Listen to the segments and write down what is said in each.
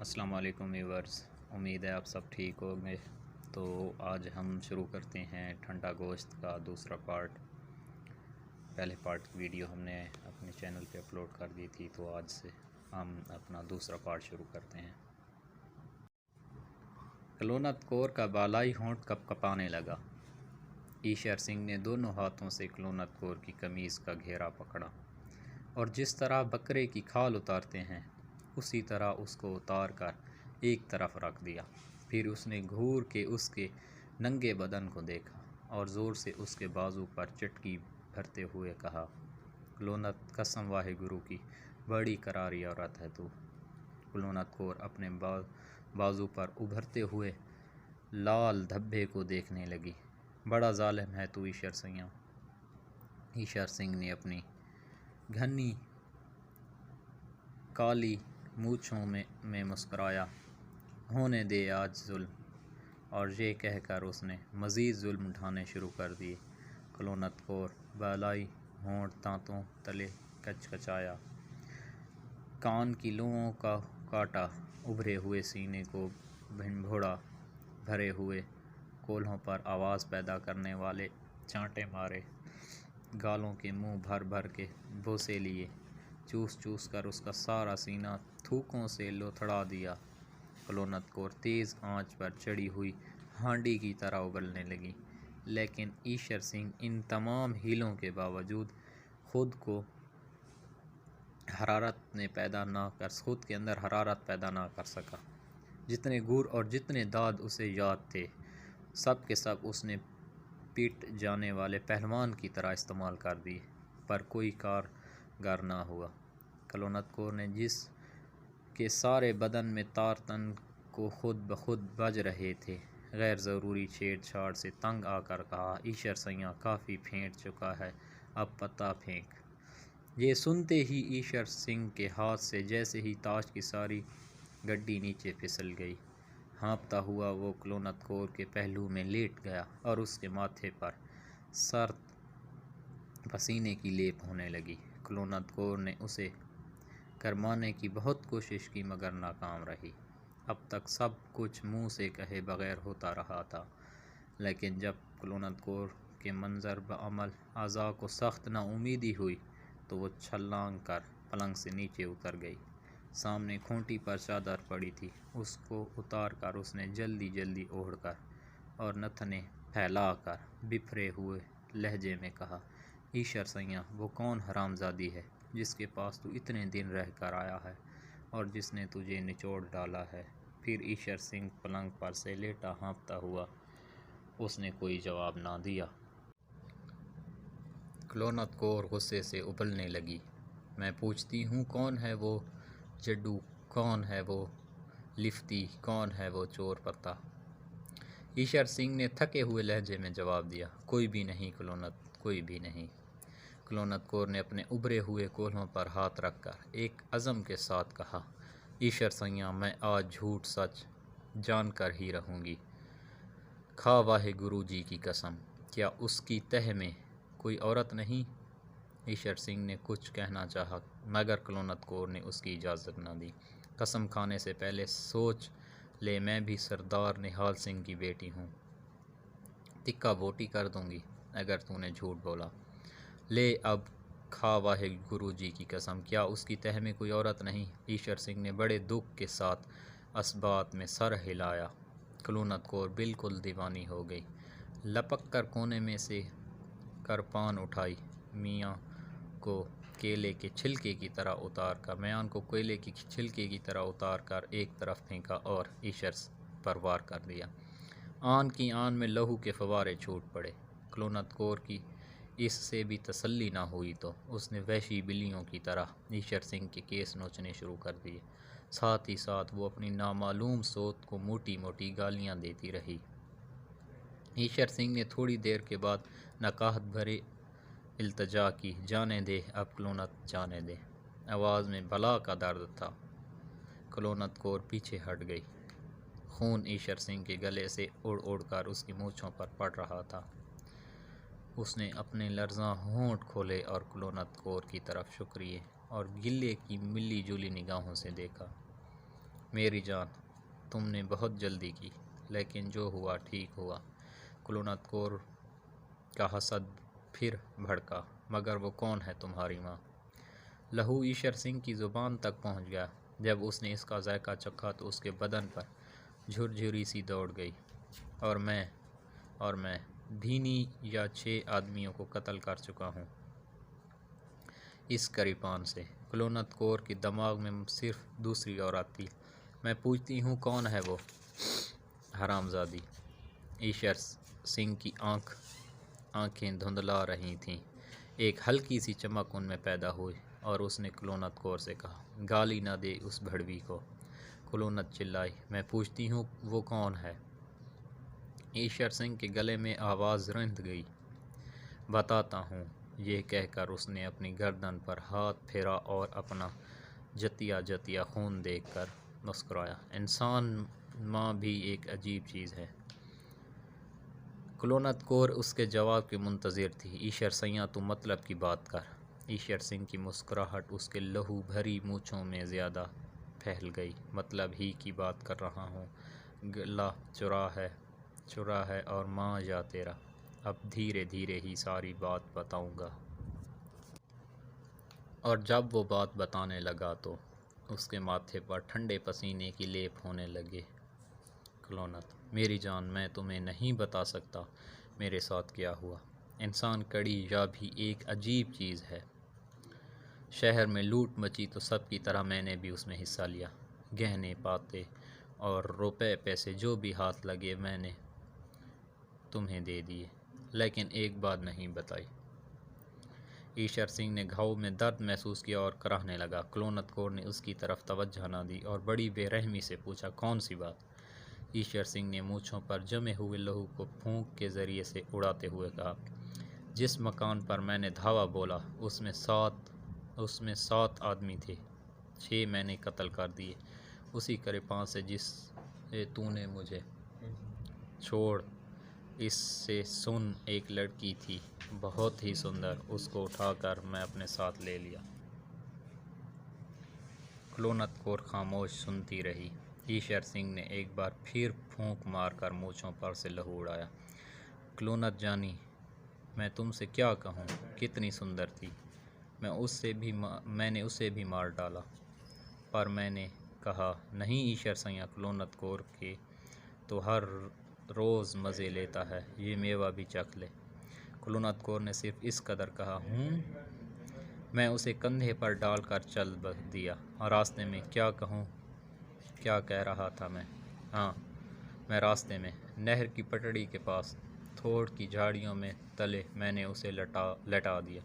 السلام علیکم ویورز، امید ہے آپ سب ٹھیک ہوں گے۔ تو آج ہم شروع کرتے ہیں ٹھنڈا گوشت کا دوسرا پارٹ۔ پہلے پارٹ کی ویڈیو ہم نے اپنے چینل پہ اپلوڈ کر دی تھی، تو آج سے ہم اپنا دوسرا پارٹ شروع کرتے ہیں۔ کلونت کور کا بالائی ہونٹ کپ کپانے لگا۔ ایشر سنگھ نے دونوں ہاتھوں سے کلونت کور کی قمیض کا گھیرا پکڑا اور جس طرح بکرے کی کھال اتارتے ہیں اسی طرح اس کو اتار کر ایک طرف رکھ دیا۔ پھر اس نے گھور کے اس کے ننگے بدن کو دیکھا اور زور سے اس کے بازو پر چٹکی بھرتے ہوئے کہا، کلونت، قسم واہ گرو کی، بڑی کراری عورت ہے تو۔ کلونت کور اپنے بازو پر ابھرتے ہوئے لال دھبے کو دیکھنے لگی۔ بڑا ظالم ہے تو ایشر سنگھ۔ ایشر سنگھ نے اپنی گھنی کالی مونچھوں میں مسکرایا، ہونے دے آج ظلم، اور یہ کہہ کر اس نے مزید ظلم ڈھانے شروع کر دیے۔ کلونت کور بالائی ہونٹ دانتوں تلے کچکچایا، کان کی لوؤں کا کاٹا، ابھرے ہوئے سینے کو بھنبھوڑا، بھرے ہوئے کولہوں پر آواز پیدا کرنے والے چانٹے مارے، گالوں کے منہ بھر بھر کے بوسے لیے، چوس چوس کر اس کا سارا سینہ تھوکوں سے لوتھڑا دیا۔ کلونت کور تیز آنچ پر چڑھی ہوئی ہانڈی کی طرح ابلنے لگی، لیکن ایشر سنگھ ان تمام ہیلوں کے باوجود خود کے اندر حرارت پیدا نہ کر سکا۔ جتنے گور اور جتنے داد اسے یاد تھے، سب کے سب اس نے پیٹ جانے والے پہلوان کی طرح استعمال کر دیے، پر کوئی کارگر نہ ہوا۔ کلونت کور نے، جس کے سارے بدن میں تار تن کو خود بخود بج رہے تھے، غیر ضروری چھیڑ چھاڑ سے تنگ آ کر کہا، ایشر سنگھ کافی پھینٹ چکا ہے، اب پتہ پھینک۔ یہ سنتے ہی ایشر سنگھ کے ہاتھ سے جیسے ہی تاش کی ساری گڈی نیچے پھسل گئی۔ ہانپتا ہوا وہ کلونت کور کے پہلو میں لیٹ گیا اور اس کے ماتھے پر سرد پسینے کی لیپ ہونے لگی۔ کلونت کور نے اسے گرمانے کی بہت کوشش کی مگر ناکام رہی۔ اب تک سب کچھ منہ سے کہے بغیر ہوتا رہا تھا، لیکن جب کلونت کور کے منظر بعمل اعضاء کو سخت نا امیدی ہوئی تو وہ چھلانگ کر پلنگ سے نیچے اتر گئی۔ سامنے کھونٹی پر چادر پڑی تھی، اس کو اتار کر اس نے جلدی جلدی اوڑھ کر اور نتنے پھیلا کر بپھرے ہوئے لہجے میں کہا، ایشر سنگھ، وہ کون حرام زادی ہے جس کے پاس تو اتنے دن رہ کر آیا ہے اور جس نے تجھے نچوڑ ڈالا ہے؟ پھر ایشر سنگھ پلنگ پر سے لیٹا ہانپتا ہوا۔ اس نے کوئی جواب نہ دیا۔ کلونت کور غصے سے ابلنے لگی، میں پوچھتی ہوں، کون ہے وہ جڈو، کون ہے وہ لفتی، کون ہے وہ چور پتا؟ ایشر سنگھ نے تھکے ہوئے لہجے میں جواب دیا، کوئی بھی نہیں کلونت، کوئی بھی نہیں۔ کلونت کور نے اپنے ابھرے ہوئے کولہوں پر ہاتھ رکھ کر ایک عزم کے ساتھ کہا، ایشر سنگھ، میں آج جھوٹ سچ جان کر ہی رہوں گی۔ کھا واہے گرو جی کی قسم، کیا اس کی تہ میں کوئی عورت نہیں؟ ایشر سنگھ نے کچھ کہنا چاہا مگر کلونت کور نے اس کی اجازت نہ دی۔ قسم کھانے سے پہلے سوچ لے، میں بھی سردار نہال سنگھ کی بیٹی ہوں، تکہ بوٹی کر دوں گی اگر تو نے جھوٹ بولا۔ لے اب کھا واہے گرو جی کی قسم، کیا اس کی تہ میں کوئی عورت نہیں؟ ایشر سنگھ نے بڑے دکھ کے ساتھ اس بات میں سر ہلایا۔ کلونت کور بالکل دیوانی ہو گئی، لپک کر کونے میں سے کرپان اٹھائی، میان کو کیلے کے چھلکے کی طرح اتار کر ایک طرف پھینکا اور ایشر پر وار کر دیا۔ آن کی آن میں لہو کے فوارے چھوٹ پڑے۔ کلونت کور کی اس سے بھی تسلی نہ ہوئی تو اس نے وحشی بلیوں کی طرح ایشر سنگھ کے کیس نوچنے شروع کر دیے۔ ساتھ ہی ساتھ وہ اپنی نامعلوم صوت کو موٹی موٹی گالیاں دیتی رہی۔ ایشر سنگھ نے تھوڑی دیر کے بعد نکاہت بھری التجا کی، جانے دے اب کلونت، جانے دے۔ آواز میں بلا کا درد تھا۔ کلونت کور پیچھے ہٹ گئی۔ خون ایشر سنگھ کے گلے سے اڑ اڑ کر اس کی مونچھوں پر پڑ رہا تھا۔ اس نے اپنے لرزاں ہونٹ کھولے اور کلونت کور کی طرف شکریہ اور گلے کی ملی جلی نگاہوں سے دیکھا۔ میری جان، تم نے بہت جلدی کی، لیکن جو ہوا ٹھیک ہوا۔ کلونت کور کا حسد پھر بھڑکا۔ مگر وہ کون ہے تمہاری ماں؟ لہو ایشر سنگھ کی زبان تک پہنچ گیا۔ جب اس نے اس کا ذائقہ چکھا تو اس کے بدن پر جھرجھری سی دوڑ گئی۔ اور میں بھینی یا 6 آدمیوں کو قتل کر چکا ہوں اس کری پان سے۔ کلونت کور کے دماغ میں صرف دوسری عورت تھی۔ میں پوچھتی ہوں کون ہے وہ حرامزادی؟ ایشر سنگھ کی آنکھیں دھندلا رہی تھیں۔ ایک ہلکی سی چمک ان میں پیدا ہوئی اور اس نے کلونت کور سے کہا، گالی نہ دے اس بھڑوی کو۔ کلونت چلائی، میں پوچھتی ہوں وہ کون ہے؟ ایشر سنگھ کے گلے میں آواز رند گئی۔ بتاتا ہوں، یہ کہہ کر اس نے اپنی گردن پر ہاتھ پھیرا اور اپنا جتیا خون دیکھ کر مسکرایا۔ انسان ماں بھی ایک عجیب چیز ہے۔ کلونت کور اس کے جواب کے منتظر تھی۔ ایشر سیاں تو مطلب کی بات کر۔ ایشر سنگھ کی مسکراہٹ اس کے لہو بھری مونچھوں میں زیادہ پھیل گئی۔ مطلب ہی کی بات کر رہا ہوں، گلا چرا ہے اور ماں یا تیرا۔ اب دھیرے دھیرے ہی ساری بات بتاؤں گا۔ اور جب وہ بات بتانے لگا تو اس کے ماتھے پر ٹھنڈے پسینے کی لیپ ہونے لگے۔ کلونت، میری جان، میں تمہیں نہیں بتا سکتا میرے ساتھ کیا ہوا۔ انسان کڑی یا بھی ایک عجیب چیز ہے۔ شہر میں لوٹ مچی تو سب کی طرح میں نے بھی اس میں حصہ لیا۔ گہنے پاتے اور روپے پیسے جو بھی ہاتھ لگے میں نے تمہیں دے دیے، لیکن ایک بات نہیں بتائی۔ ایشر سنگھ نے گھاؤ میں درد محسوس کیا اور کراہنے لگا۔ کلونت کور نے اس کی طرف توجہ نہ دی اور بڑی بے رحمی سے پوچھا، کون سی بات؟ ایشر سنگھ نے مونچھوں پر جمے ہوئے لہو کو پھونک کے ذریعے سے اڑاتے ہوئے کہا، جس مکان پر میں نے دھاوا بولا اس میں 7 آدمی تھے، 6 میں نے قتل کر دیے۔ اسی کرپان سے جس سے تو نے مجھے چھوڑ، اس سے سن، ایک لڑکی تھی بہت ہی سندر، اس کو اٹھا کر میں اپنے ساتھ لے لیا۔ کلونت کور خاموش سنتی رہی۔ ایشر سنگھ نے ایک بار پھر پھونک مار کر مونچھوں پر سے لہو اڑایا۔ کلونت جانی، میں تم سے کیا کہوں، کتنی سندر تھی۔ میں نے اسے بھی مار ڈالا۔ پر میں نے کہا نہیں ایشر سیاں، کلونت کور کے تو ہر روز مزے لیتا ہے، یہ میوہ بھی چکھ لے۔ کلونت کور نے صرف اس قدر کہا، میں اسے کندھے پر ڈال کر چل دیا۔ راستے میں کیا کہہ رہا تھا میں؟ ہاں، میں راستے میں نہر کی پٹڑی کے پاس تھوڑ کی جھاڑیوں میں تلے میں نے اسے لٹا دیا۔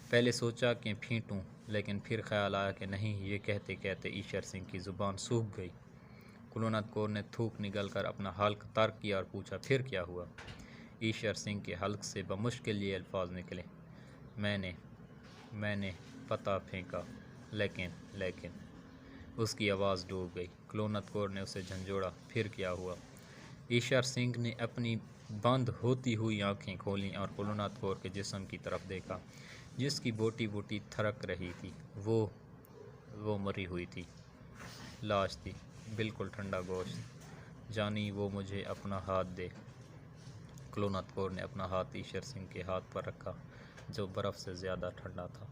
پہلے سوچا کہ پھینٹوں، لیکن پھر خیال آیا کہ نہیں۔ یہ کہتے کہتے ایشر سنگھ کی زبان سوکھ گئی۔ کلونت کور نے تھوک نگل کر اپنا حلق ترک کیا اور پوچھا، پھر کیا ہوا؟ ایشر سنگھ کے حلق سے بمشکل یہ الفاظ نکلے، میں نے پتہ پھینکا، لیکن اس کی آواز ڈوب گئی۔ کلونت کور نے اسے جھنجھوڑا، پھر کیا ہوا؟ ایشر سنگھ نے اپنی بند ہوتی ہوئی آنکھیں کھولیں اور کلونت کور کے جسم کی طرف دیکھا، جس کی بوٹی بوٹی تھرک رہی تھی۔ وہ مری ہوئی تھی، لاش تھی، بالکل ٹھنڈا گوشت۔ جانی، وہ مجھے اپنا ہاتھ دے۔ کلونت کور نے اپنا ہاتھ ایشر سنگھ کے ہاتھ پر رکھا جو برف سے زیادہ ٹھنڈا تھا۔